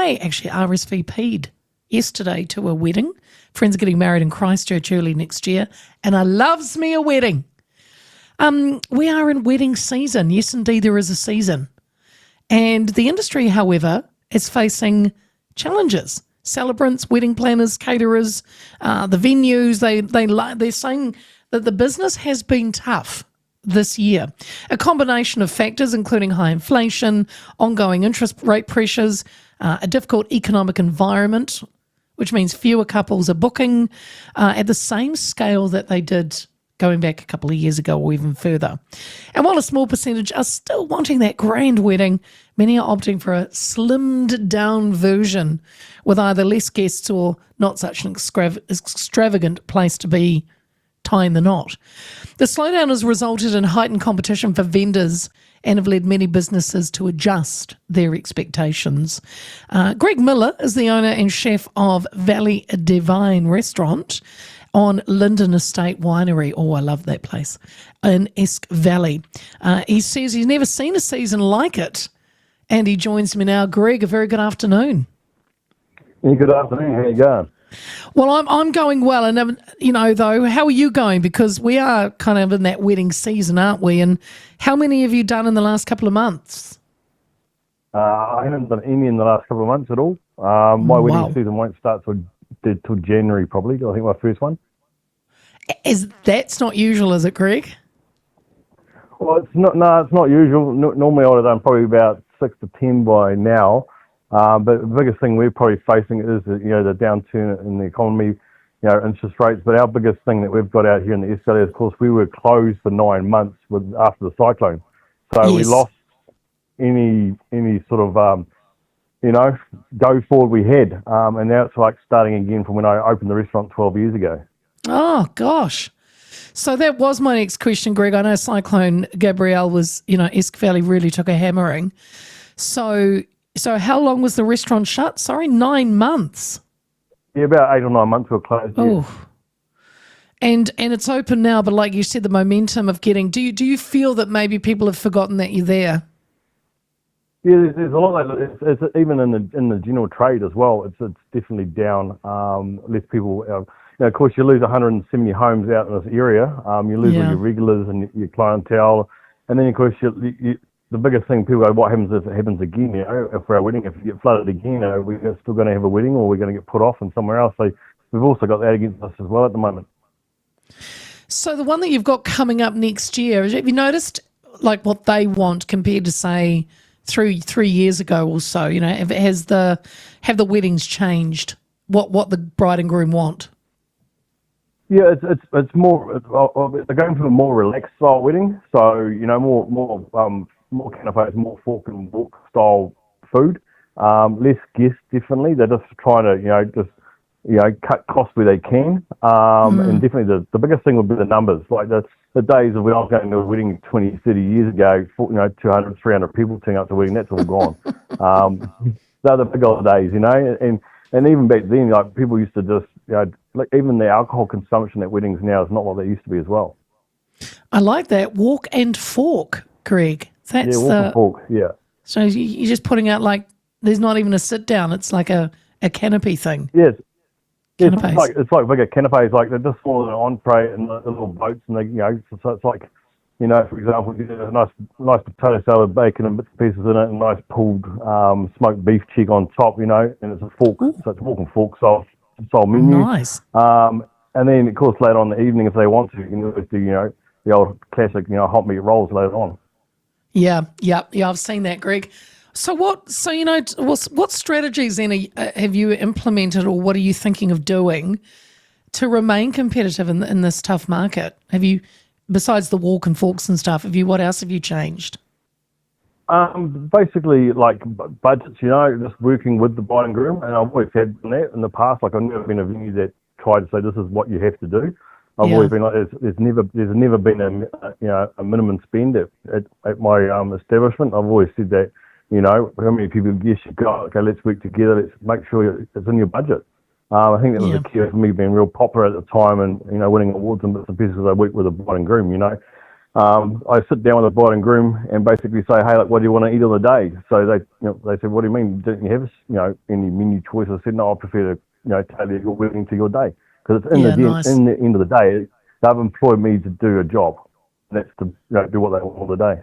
I actually RSVP'd yesterday to a wedding. Friends are getting married in Christchurch early next year, and I loves me a wedding. We are in wedding season. Yes, indeed, there is a season. And the industry, however, is facing challenges. Celebrants, wedding planners, caterers, the venues, they're saying that the business has been tough this year. A combination of factors, including high inflation, ongoing interest rate pressures, a difficult economic environment, which means fewer couples are booking at the same scale that they did going back a couple of years ago or even further. And while a small percentage are still wanting that grand wedding, many are opting for a slimmed down version with either less guests or not such an extravagant place to be tying the knot. The slowdown has resulted in heightened competition for vendors and have led many businesses to adjust their expectations. Greg Miller is the owner and chef of Valley Divine Restaurant on Linden Estate Winery. Oh, I love that place, in Esk Valley. He says he's never seen a season like it, and he joins me now. Greg, a very good afternoon. Yeah, good afternoon. How you going? Well, I'm going well, and though, how are you going? Because we are kind of in that wedding season, aren't we? And how many have you done in the last couple of months? I haven't done any in the last couple of months at all. My wedding season won't start till January, probably. I think my first one. That's not usual, is it, Greg? Well, it's not. No, it's not usual. Normally, I would have done probably about 6 to 10 by now. But the biggest thing we're probably facing is the downturn in the economy, interest rates. But our biggest thing that we've got out here in the East Valley, of course, we were closed for 9 months after the cyclone, so yes. We lost any sort of go forward we had, and now it's like starting again from when I opened the restaurant 12 years ago. Oh gosh. So that was my next question, Greg. I know Cyclone Gabrielle was, Esk Valley really took a hammering. So how long was the restaurant shut? Sorry, 9 months. Yeah, about 8 or 9 months we were closed. Oh, yeah. And it's open now, but like you said, the momentum of getting. Do you feel that maybe people have forgotten that you're there? Yeah, there's a lot of that. It's even in the general trade as well. It's definitely down. Less people. Of course, you lose 170 homes out in this area. You lose all your regulars and your clientele, and then of course the biggest thing people go, what happens if it happens again? If for our wedding, if you get flooded again, we're still going to have a wedding, or we're going to get put off and somewhere else. So we've also got that against us as well at the moment. So the one that you've got coming up next year, have you noticed like what they want compared to say 3 years ago or so? Have the weddings changed? What the bride and groom want? Yeah, it's more. They're going for a more relaxed style wedding. So more canapes, more fork and fork style food, less guests definitely. They're just trying to cut costs where they can, and definitely the biggest thing would be the numbers. Like the days of when I was going to a wedding 20, 30 years ago, 200, 300 people turning up to a wedding, that's all gone. They're the big old days, and even back then, like people used to just even the alcohol consumption at weddings now is not what they used to be as well. I like that walk and fork, Greg. That's walk and fork, yeah. So you're just putting out like there's not even a sit down. It's like a canopy thing. Yes. Yeah, it's like bigger canapes. Like they're just full of an entree and the little boats, and so it's like, for example, you get a nice potato salad, bacon and bits and pieces in it, and nice pulled smoked beef cheek on top, and it's a fork. Ooh. So it's a walk and fork style menu. Nice. And then of course later on in the evening, if they want to, you can always do the old classic hot meat rolls later on. Yeah, I've seen that, Greg. So what strategies then have you implemented, or what are you thinking of doing to remain competitive in this tough market? Have you, besides the walk and forks and stuff, what else have you changed? Basically, like budgets, just working with the bride and groom, and I've always had that in the past. Like I've never been a venue that tried to say this is what you have to do. I've always been like, there's never been a minimum spend at my establishment. I've always said that, how many people guess you've got, okay, let's work together, let's make sure it's in your budget. I think that was a key for me being real popular at the time and, winning awards and bits and pieces as I worked with the bride and groom, I sit down with the bride and groom and basically say, hey, look, what do you want to eat on the day? So they said, what do you mean? Didn't you have, any menu choice? I said, no, I prefer to, tailor your wedding to your day. Because it's Nice. in the end of the day, they've employed me to do a job. That's to do what they want all the day.